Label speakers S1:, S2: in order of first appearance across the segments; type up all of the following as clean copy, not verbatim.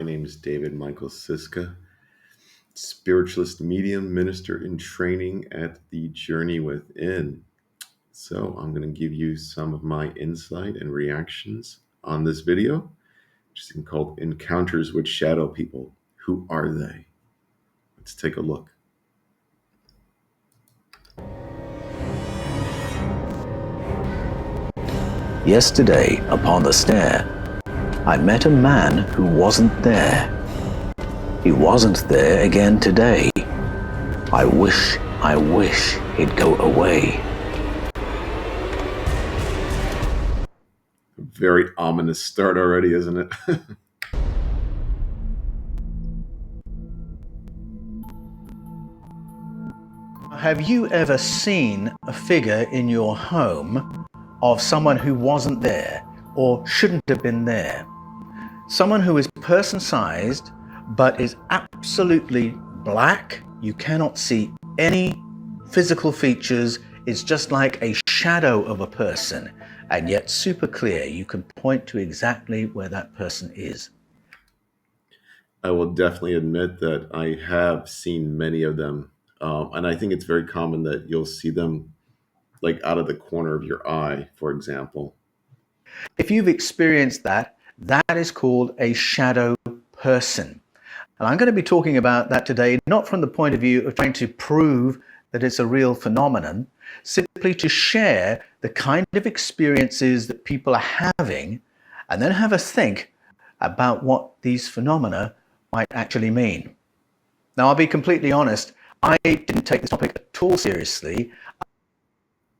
S1: name is David Michael Siska, spiritualist medium, minister in training at the Journey Within. So, I'm going to give you some of my insight and reactions on this video, which is called Encounters with Shadow People. Who are they? Let's take a look.
S2: Yesterday, upon the stair, I met a man who wasn't there. He wasn't there again today. I wish he'd go away.
S1: Very ominous start already, isn't it?
S3: Have you ever seen a figure in your home of someone who wasn't there or shouldn't have been there? Someone who is person-sized but is absolutely black. You cannot see any physical features. It's just like a shadow of a person, and yet super clear. You can point to exactly where that person is.
S1: I will definitely admit that I have seen many of them. And I think it's very common that you'll see them like out of the corner of your eye, for example.
S3: If you've experienced that, that is called a shadow person. And I'm going to be talking about that today, not from the point of view of trying to prove that it's a real phenomenon, simply to share the kind of experiences that people are having, and then have us think about what these phenomena might actually mean. Now, I'll be completely honest, I didn't take this topic at all seriously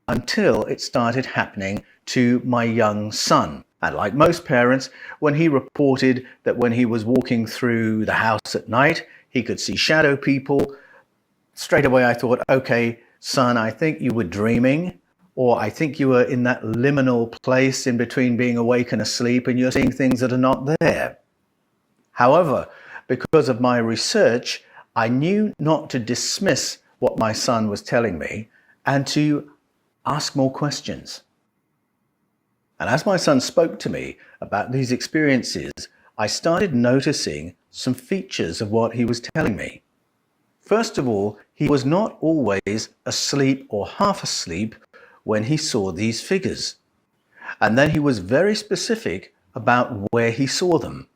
S3: until it started happening to my young son. And like most parents, when he reported that when he was walking through the house at night, he could see shadow people, straight away I thought, okay, son, I think you were dreaming, or I think you were in that liminal place in between being awake and asleep, and you're seeing things that are not there. However, because of my research, I knew not to dismiss what my son was telling me and to ask more questions. And as my son spoke to me about these experiences, I started noticing some features of what he was telling me. First of all, he was not always asleep or half asleep when he saw these figures. And then he was very specific about where he saw them.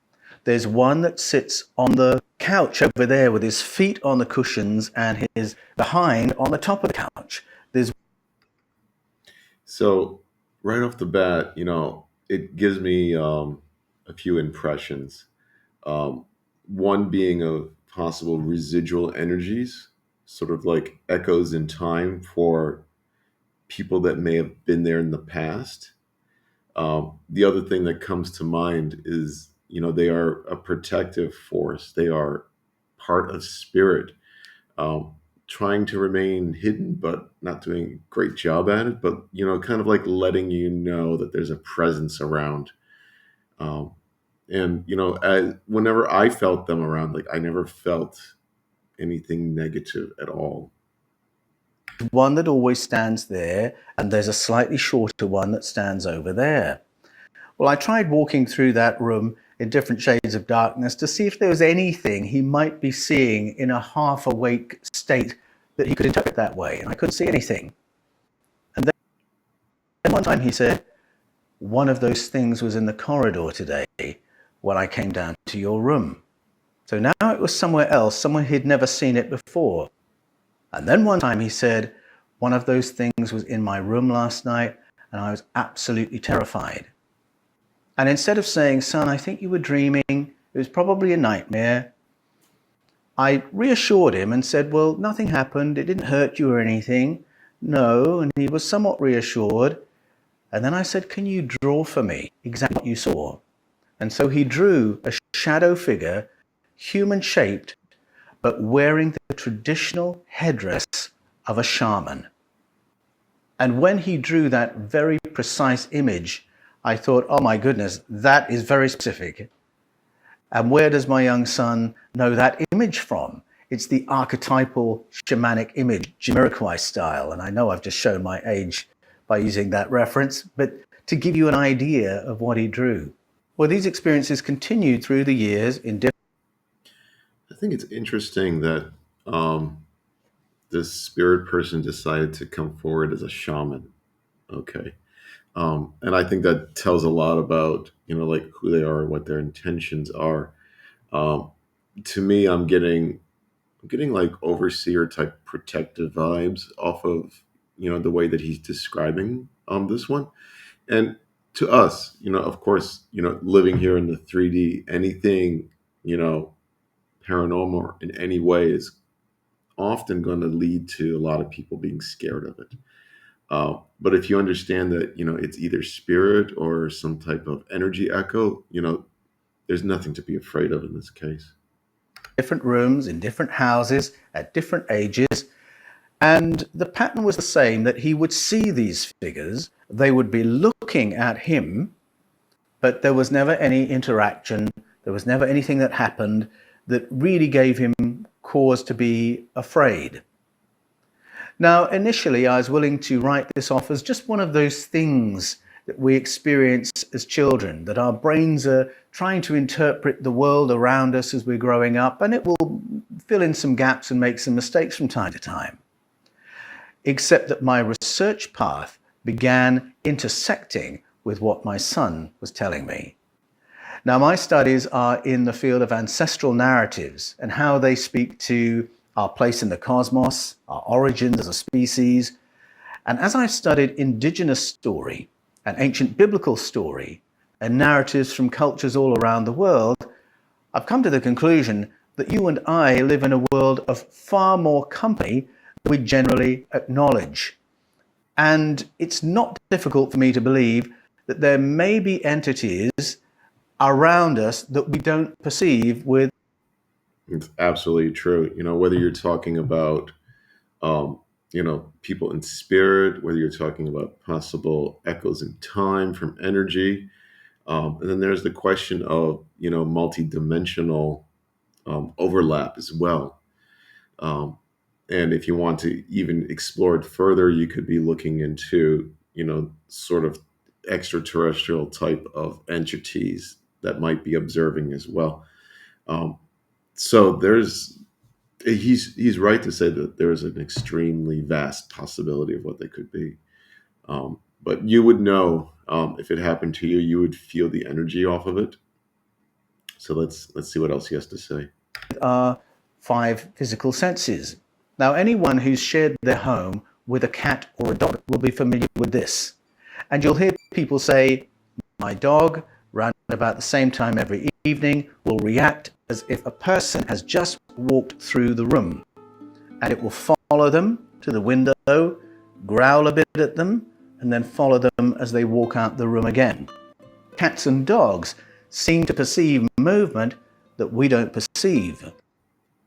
S3: There's one that sits on the couch over there with his feet on the cushions and his behind on the top of the couch.
S1: So, right off the bat, it gives me a few impressions. One being of possible residual energies, sort of like echoes in time for people that may have been there in the past. The other thing that comes to mind is, they are a protective force. They are part of spirit, trying to remain hidden, but not doing a great job at it. But, kind of like letting you know that there's a presence around. And, whenever I felt them around, like I never felt anything negative at all.
S3: One that always stands there, and there's a slightly shorter one that stands over there. Well, I tried walking through that room in different shades of darkness to see if there was anything he might be seeing in a half-awake state that he could interpret that way, and I couldn't see anything. And then one time he said, one of those things was in the corridor today when I came down to your room. So now it was somewhere else, somewhere he'd never seen it before. And then one time he said, one of those things was in my room last night, and I was absolutely terrified. And instead of saying, son, I think you were dreaming, it was probably a nightmare, I reassured him and said, well, nothing happened, it didn't hurt you or anything. No, and he was somewhat reassured. And then I said, can you draw for me exactly what you saw? And so he drew a shadow figure, human-shaped, but wearing the traditional headdress of a shaman. And when he drew that very precise image, I thought, oh my goodness, that is very specific. And where does my young son know that image from? It's the archetypal shamanic image, Jamiroquai style. And I know I've just shown my age by using that reference, but to give you an idea of what he drew. Well, these experiences continued through the years in different
S1: I think it's interesting that um, this spirit person decided to come forward as a shaman. Okay. And I think that tells a lot about, like who they are, what their intentions are. Um, to me, I'm getting like overseer type protective vibes off of, the way that he's describing this one. And to us, of course, living here in the 3D, anything, you know, paranormal in any way is often going to lead to a lot of people being scared of it. But if you understand that, it's either spirit or some type of energy echo, there's nothing to be afraid of in this case.
S3: Different rooms in different houses at different ages. And the pattern was the same, that he would see these figures, they would be looking at him, but there was never any interaction. There was never anything that happened that really gave him cause to be afraid. Now, initially, I was willing to write this off as just one of those things that we experience as children, that our brains are trying to interpret the world around us as we're growing up, and it will fill in some gaps and make some mistakes from time to time. Except that my research path began intersecting with what my son was telling me. Now, my studies are in the field of ancestral narratives and how they speak to our place in the cosmos, our origins as a species. And as I've studied indigenous story and ancient biblical story and narratives from cultures all around the world, I've come to the conclusion that you and I live in a world of far more company than we generally acknowledge. And it's not difficult for me to believe that there may be entities around us that we don't perceive with.
S1: It's absolutely true. Whether you're talking about, people in spirit, whether you're talking about possible echoes in time from energy. And then there's the question of, multidimensional overlap as well. Um, and if you want to even explore it further, you could be looking into, sort of extraterrestrial type of entities that might be observing as well. Um, so he's right to say that there's an extremely vast possibility of what they could be. But you would know, if it happened to you, you would feel the energy off of it. So let's see what else he has to say.
S3: Our five physical senses. Now, anyone who's shared their home with a cat or a dog will be familiar with this. And you'll hear people say, my dog, round about the same time every evening, will react as if a person has just walked through the room. And it will follow them to the window, growl a bit at them, and then follow them as they walk out the room again. Cats and dogs seem to perceive movement that we don't perceive.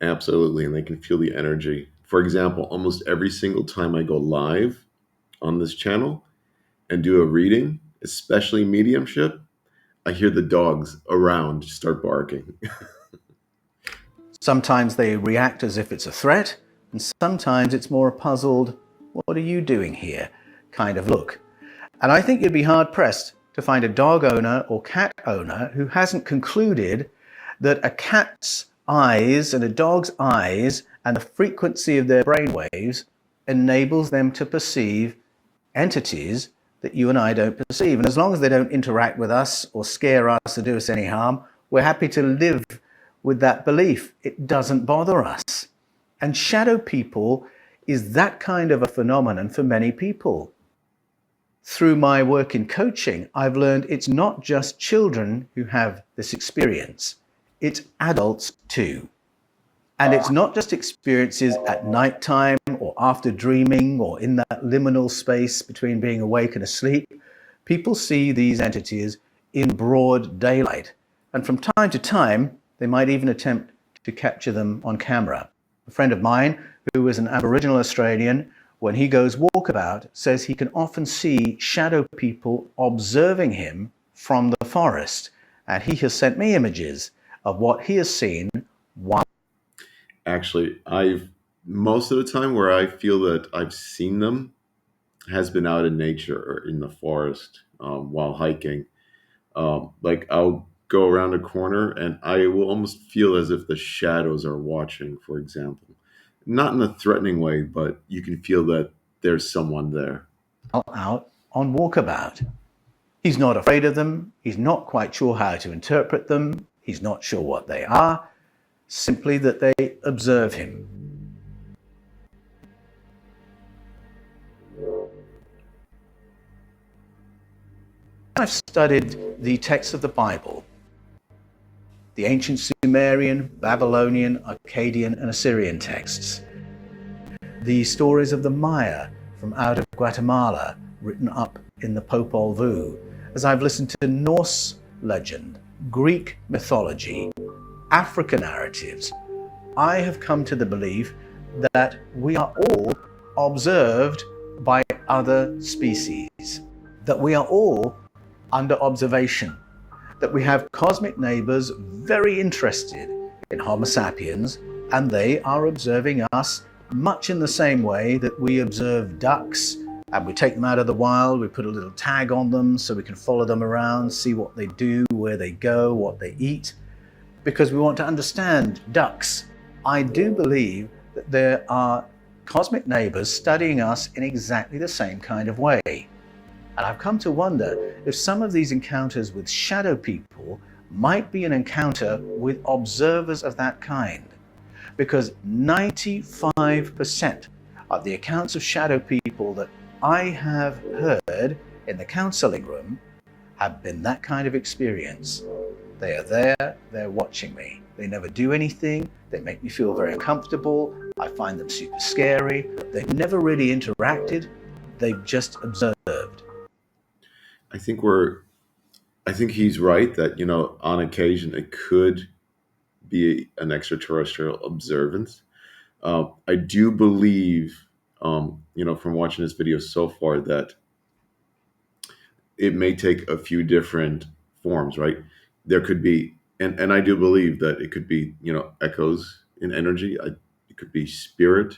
S1: Absolutely, and they can feel the energy. For example, almost every single time I go live on this channel and do a reading, especially mediumship, I hear the dogs around start barking.
S3: Sometimes they react as if it's a threat, and sometimes it's more a puzzled, what are you doing here kind of look. And I think you'd be hard pressed to find a dog owner or cat owner who hasn't concluded that a cat's eyes and a dog's eyes and the frequency of their brainwaves enables them to perceive entities that you and I don't perceive. And as long as they don't interact with us or scare us or do us any harm, we're happy to live with that belief. It doesn't bother us. And shadow people is that kind of a phenomenon for many people. Through my work in coaching, I've learned it's not just children who have this experience, it's adults too. And it's not just experiences at nighttime or after dreaming or in that liminal space between being awake and asleep. People see these entities in broad daylight. And from time to time, they might even attempt to capture them on camera. A friend of mine, who is an Aboriginal Australian, when he goes walkabout, says he can often see shadow people observing him from the forest. And he has sent me images of what he has seen while.
S1: Actually, I've most of the time where I feel that I've seen them has been out in nature or in the forest while hiking. Like I'll go around a corner and I will almost feel as if the shadows are watching, for example. Not in a threatening way, but you can feel that there's someone there.
S3: Out on walkabout. He's not afraid of them. He's not quite sure how to interpret them. He's not sure what they are, simply that they observe him. I've studied the texts of the Bible, the ancient Sumerian, Babylonian, Akkadian, and Assyrian texts, the stories of the Maya from out of Guatemala, written up in the Popol Vuh, as I've listened to Norse legend, Greek mythology, African narratives, I have come to the belief that we are all observed by other species, that we are all under observation, that we have cosmic neighbors very interested in Homo sapiens, and they are observing us much in the same way that we observe ducks, and we take them out of the wild, we put a little tag on them so we can follow them around, see what they do, where they go, what they eat, because we want to understand ducks. I do believe that there are cosmic neighbors studying us in exactly the same kind of way. And I've come to wonder if some of these encounters with shadow people might be an encounter with observers of that kind. Because 95% of the accounts of shadow people that I have heard in the counseling room have been that kind of experience. They are there, they're watching me. They never do anything, they make me feel very uncomfortable, I find them super scary. They've never really interacted, they've just observed.
S1: I think he's right that, on occasion it could be an extraterrestrial observance. I do believe, from watching this video so far, that it may take a few different forms, right? There could be, and I do believe that it could be, echoes in energy. It could be spirit,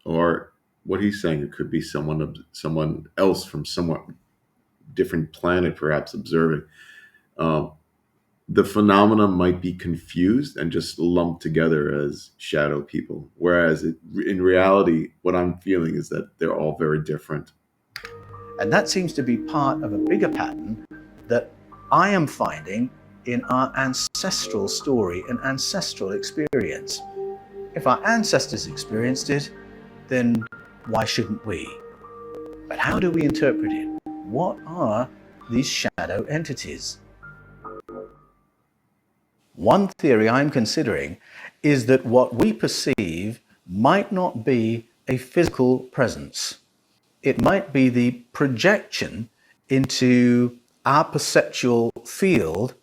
S1: or what he's saying, it could be someone else from somewhat different planet, perhaps observing. Um, the phenomena might be confused and just lumped together as shadow people, whereas in reality, what I'm feeling is that they're all very different.
S3: And that seems to be part of a bigger pattern that I am finding in our ancestral story and ancestral experience. If our ancestors experienced it, then why shouldn't we? But how do we interpret it? What are these shadow entities? One theory I'm considering is that what we perceive might not be a physical presence. It might be the projection into our perceptual field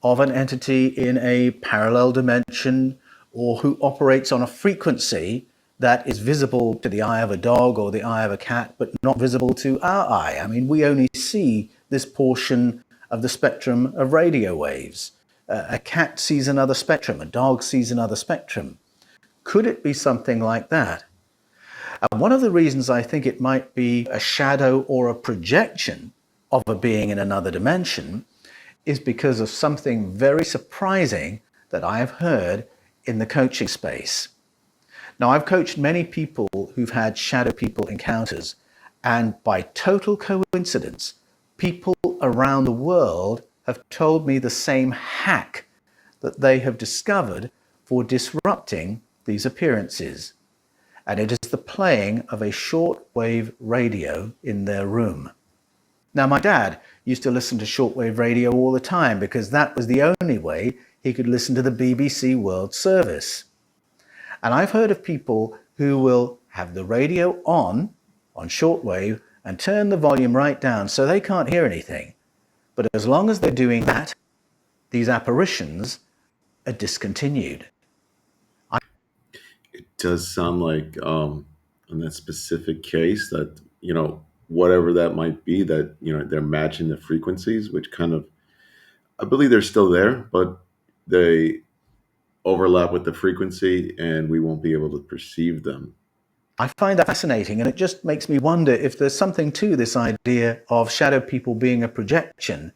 S3: of an entity in a parallel dimension, or who operates on a frequency that is visible to the eye of a dog or the eye of a cat, but not visible to our eye. I mean, we only see this portion of the spectrum of radio waves. A cat sees another spectrum, a dog sees another spectrum. Could it be something like that? And one of the reasons I think it might be a shadow or a projection of a being in another dimension is because of something very surprising that I have heard in the coaching space. Now, I've coached many people who've had shadow people encounters, and by total coincidence, people around the world have told me the same hack that they have discovered for disrupting these appearances. And it is the playing of a shortwave radio in their room. Now, my dad used to listen to shortwave radio all the time because that was the only way he could listen to the BBC World Service. And I've heard of people who will have the radio on shortwave, and turn the volume right down so they can't hear anything. But as long as they're doing that, these apparitions are discontinued.
S1: It does sound like, in that specific case, that, whatever that might be, that, they're matching the frequencies, which kind of, I believe they're still there, but they overlap with the frequency and we won't be able to perceive them.
S3: I find that fascinating, and it just makes me wonder if there's something to this idea of shadow people being a projection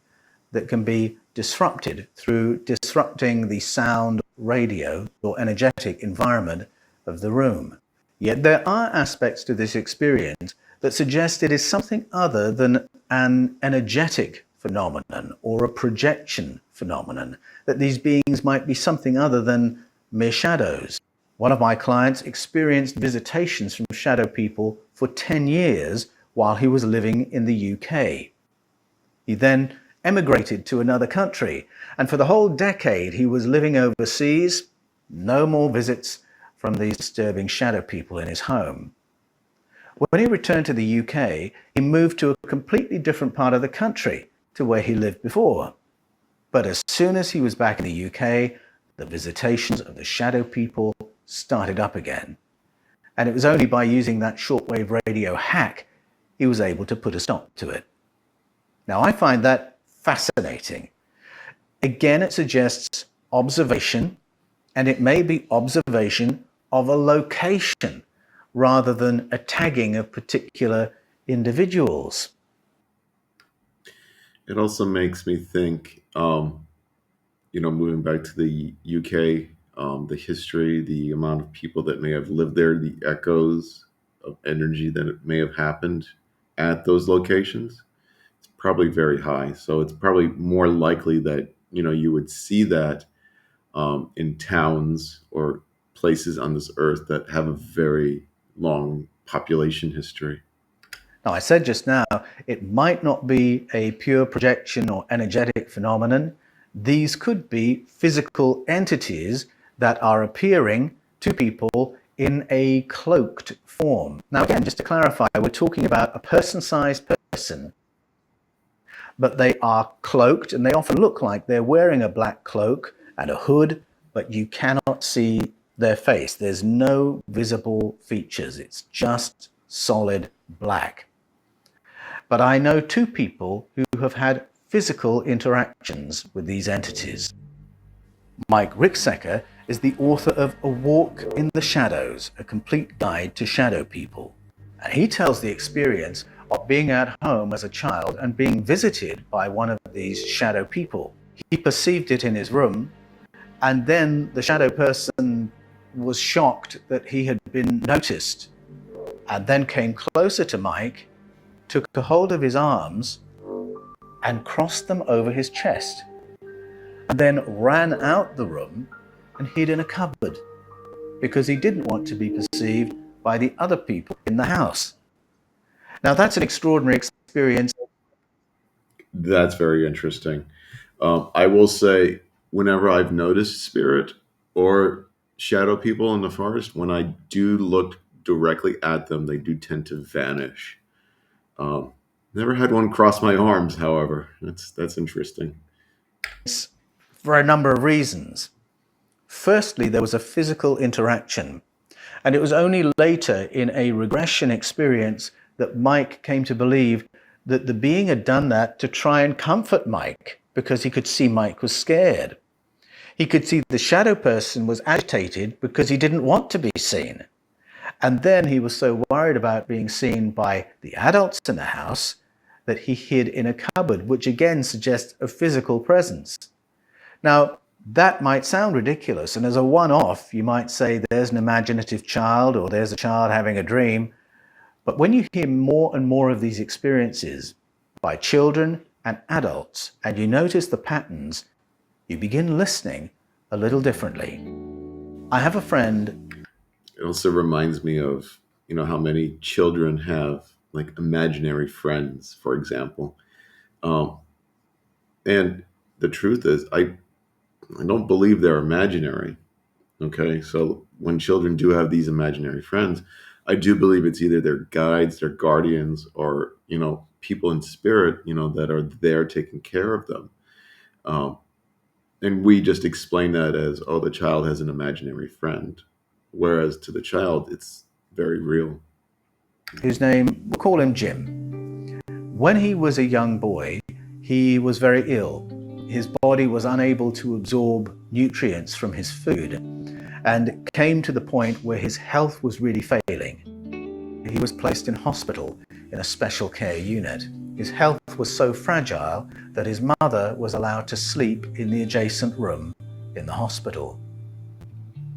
S3: that can be disrupted through disrupting the sound, radio, or energetic environment of the room. Yet there are aspects to this experience that suggest it is something other than an energetic phenomenon or a projection phenomenon, that these beings might be something other than mere shadows. One of my clients experienced visitations from shadow people for 10 years while he was living in the UK. He then emigrated to another country, and for the whole decade he was living overseas. No more visits from these disturbing shadow people in his home. When he returned to the UK, he moved to a completely different part of the country to where he lived before. But as soon as he was back in the UK, the visitations of the shadow people started up again. And it was only by using that shortwave radio hack he was able to put a stop to it. Now, I find that fascinating. Again, it suggests observation, and it may be observation of a location rather than a tagging of particular individuals.
S1: It also makes me think, moving back to the UK, the history, the amount of people that may have lived there, the echoes of energy that it may have happened at those locations. It's probably very high. So it's probably more likely that, you would see that in towns or places on this earth that have a very long population history.
S3: Now, I said just now, it might not be a pure projection or energetic phenomenon. These could be physical entities that are appearing to people in a cloaked form. Now, again, just to clarify, we're talking about a person-sized person, but they are cloaked, and they often look like they're wearing a black cloak and a hood, but you cannot see their face. There's no visible features. It's just solid black. But I know two people who have had physical interactions with these entities. Mike Ricksecker is the author of A Walk in the Shadows, a complete guide to shadow people. And he tells the experience of being at home as a child and being visited by one of these shadow people. He perceived it in his room, and then the shadow person was shocked that he had been noticed, and then came closer to Mike, took a hold of his arms and crossed them over his chest, and then ran out the room and hid in a cupboard because he didn't want to be perceived by the other people in the house. Now, that's an extraordinary experience.
S1: That's very interesting. I will say, whenever I've noticed spirit or shadow people in the forest, when I do look directly at them, they do tend to vanish. Um, Never had one cross my arms, however. That's interesting.
S3: For a number of reasons. Firstly, there was a physical interaction, and it was only later in a regression experience that Mike came to believe that the being had done that to try and comfort Mike, because he could see Mike was scared. He could see the shadow person was agitated because he didn't want to be seen. And then he was so worried about being seen by the adults in the house that he hid in a cupboard, which again suggests a physical presence. Now, that might sound ridiculous, and as a one-off, you might say there's an imaginative child or there's a child having a dream. But when you hear more and more of these experiences by children and adults, and you notice the patterns, you begin listening a little differently. I have a friend.
S1: It also reminds me of, how many children have like imaginary friends, for example. And the truth is, I don't believe they're imaginary. Okay. So when children do have these imaginary friends, I do believe it's either their guides, their guardians, or, people in spirit, that are there taking care of them. Um, and we just explain that as, oh, the child has an imaginary friend. Whereas to the child, it's very real.
S3: Whose name, we'll call him Jim. When he was a young boy, he was very ill. His body was unable to absorb nutrients from his food and came to the point where his health was really failing. He was placed in hospital in a special care unit. his health was so fragile that his mother was allowed to sleep in the adjacent room in the hospital.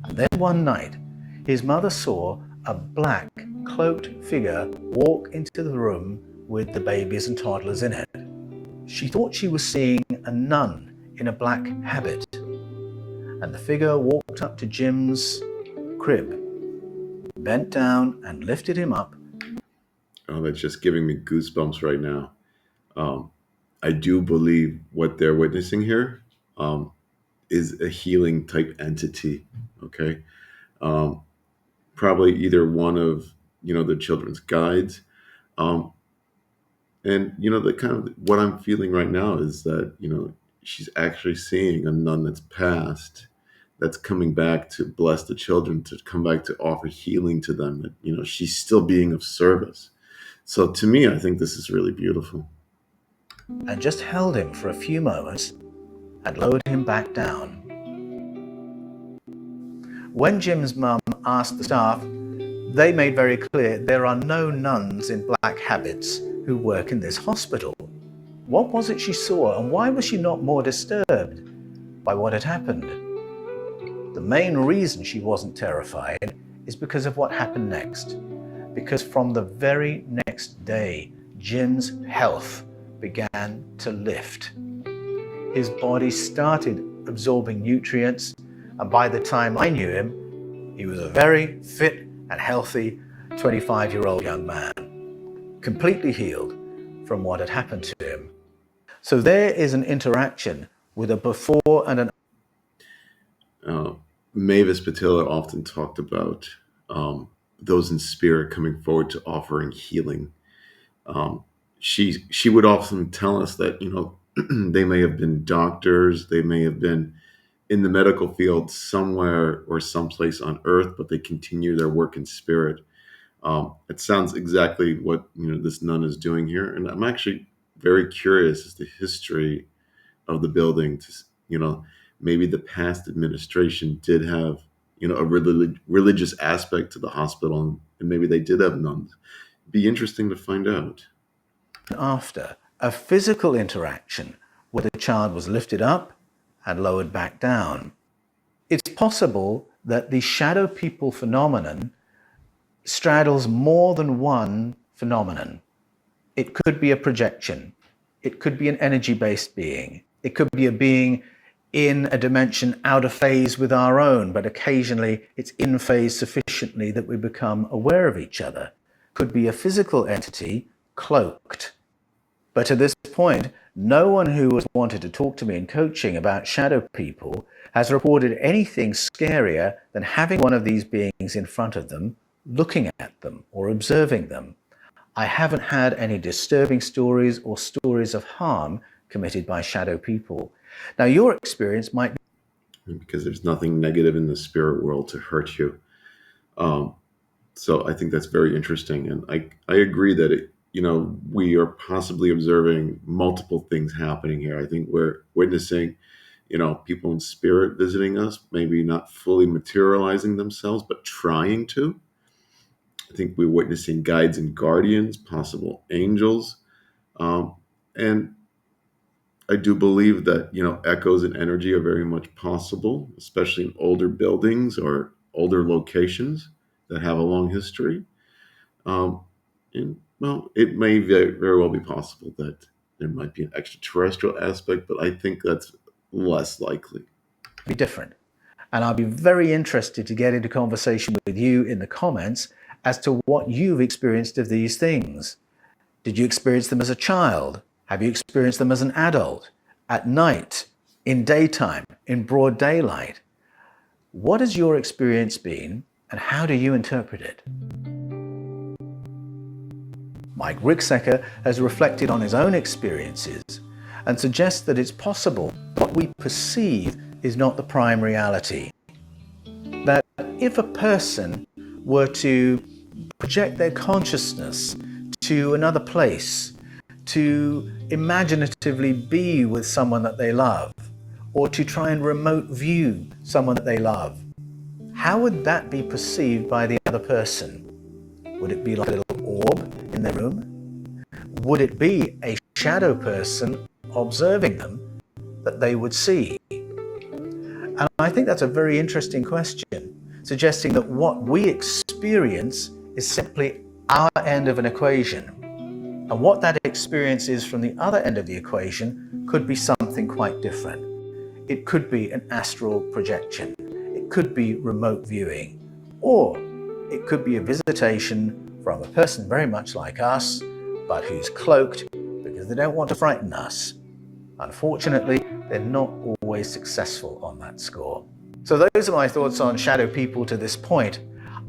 S3: And then one night, his mother saw a black, cloaked figure walk into the room with the babies and toddlers in it. She thought she was seeing a nun in a black habit. And the figure walked up to Jim's crib, bent down and lifted him up.
S1: Oh, that's just giving me goosebumps right now. I do believe what they're witnessing here is a healing type entity. Okay, um, probably either one of the children's guides, um, and the kind of what I'm feeling right now is that she's actually seeing a nun that's passed, that's coming back to bless the children, to come back to offer healing to them. That she's still being of service. So to me, I think this is really beautiful.
S3: And just held him for a few moments and lowered him back down. When Jim's mum asked the staff, they made very clear there are no nuns in black habits who work in this hospital. What was it she saw, and why was she not more disturbed by what had happened? The main reason she wasn't terrified is because of what happened next. Because from the very next day, Jim's health began to lift. His body started absorbing nutrients, and by the time I knew him, he was a very fit and healthy 25-year-old young man, completely healed from what had happened to him. So there is an interaction with a before and an
S1: Mavis Patilla often talked about those in spirit coming forward to offering healing. She would often tell us that they may have been doctors, they may have been in the medical field somewhere or someplace on earth, but they continue their work in spirit. It sounds exactly what this nun is doing here, and I'm actually very curious as to the history of the building. Maybe the past administration did have a religious aspect to the hospital, and maybe they did have nuns. Be interesting to find out.
S3: After a physical interaction where the child was lifted up and lowered back down. It's possible that the shadow people phenomenon straddles more than one phenomenon. It could be a projection. It could be an energy-based being. It could be a being in a dimension out of phase with our own, but occasionally it's in phase sufficiently that we become aware of each other. Could be a physical entity cloaked. But at this point, no one who has wanted to talk to me in coaching about shadow people has reported anything scarier than having one of these beings in front of them, looking at them or observing them. I haven't had any disturbing stories or stories of harm committed by shadow people. Now, your experience might be
S1: because there's nothing negative in the spirit world to hurt you. So I think that's very interesting. And I agree that we are possibly observing multiple things happening here. I think we're witnessing, people in spirit visiting us, maybe not fully materializing themselves, but trying to. I think we're witnessing guides and guardians, possible angels. And I do believe that, echoes and energy are very much possible, especially in older buildings or older locations that have a long history. It may very well be possible that there might be an extraterrestrial aspect, but I think that's less likely.
S3: Be different. And I'll be very interested to get into conversation with you in the comments as to what you've experienced of these things. Did you experience them as a child? Have you experienced them as an adult? At night? In daytime? In broad daylight? What has your experience been, and how do you interpret it? Mike Ricksecker has reflected on his own experiences and suggests that it's possible what we perceive is not the prime reality. That if a person were to project their consciousness to another place, to imaginatively be with someone that they love, or to try and remote view someone that they love, how would that be perceived by the other person? Would it be like a little orb in their room? would it be a shadow person observing them that they would see? And I think that's a very interesting question, suggesting that what we experience is simply our end of an equation. And what that experience is from the other end of the equation could be something quite different. It could be an astral projection. It could be remote viewing. Or it could be a visitation from a person very much like us, but who's cloaked because they don't want to frighten us. Unfortunately, they're not always successful on that score. So those are my thoughts on shadow people to this point.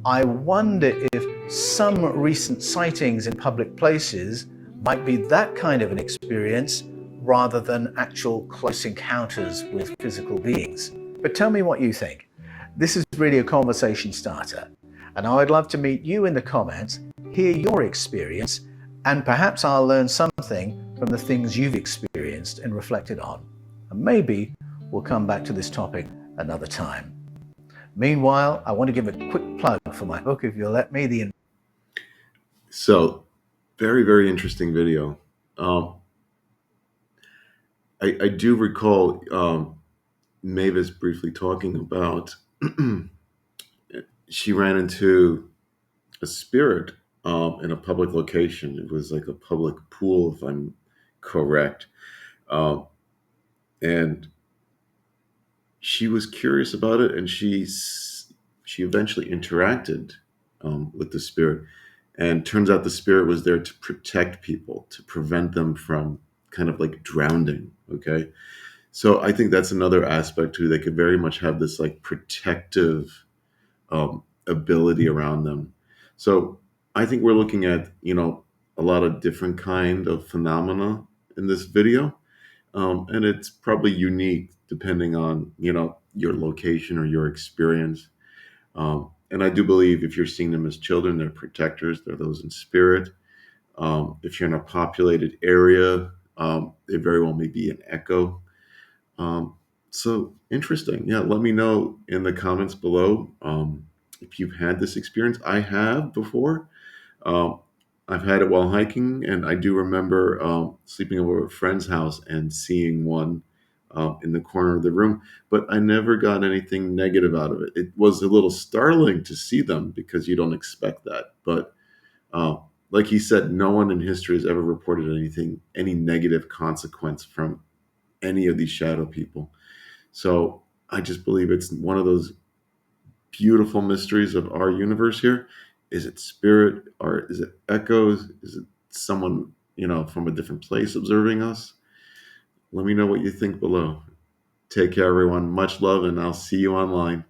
S3: I wonder if some recent sightings in public places might be that kind of an experience rather than actual close encounters with physical beings. But tell me what you think. This is really a conversation starter, and I'd love to meet you in the comments, hear your experience, and perhaps I'll learn something from the things you've experienced and reflected on. And maybe we'll come back to this topic another time. Meanwhile, I want to give a quick plug for my book, if you'll let me.
S1: So, very, very interesting video. I do recall Mavis briefly talking about she ran into a spirit in a public location. It was like a public pool, if I'm correct. And she was curious about it, and she eventually interacted with the spirit. And turns out the spirit was there to protect people, to prevent them from kind of like drowning. Okay. So I think that's another aspect too. They could very much have this like protective ability around them. So I think we're looking at, a lot of different kind of phenomena in this video. And it's probably unique depending on, your location or your experience. And I do believe if you're seeing them as children, they're protectors, they're those in spirit. If you're in a populated area, it very well may be an echo. So interesting. Yeah, let me know in the comments below if you've had this experience. I have before. Um, I've had it while hiking, and I do remember sleeping over at a friend's house and seeing one in the corner of the room, but I never got anything negative out of it. It was a little startling to see them because you don't expect that. But uh, like he said, no one in history has ever reported any negative consequence from any of these shadow people. So I just believe it's one of those beautiful mysteries of our universe here. Is it spirit or is it echoes? Is it someone, from a different place observing us? Let me know what you think below. Take care, everyone. Much love, and I'll see you online.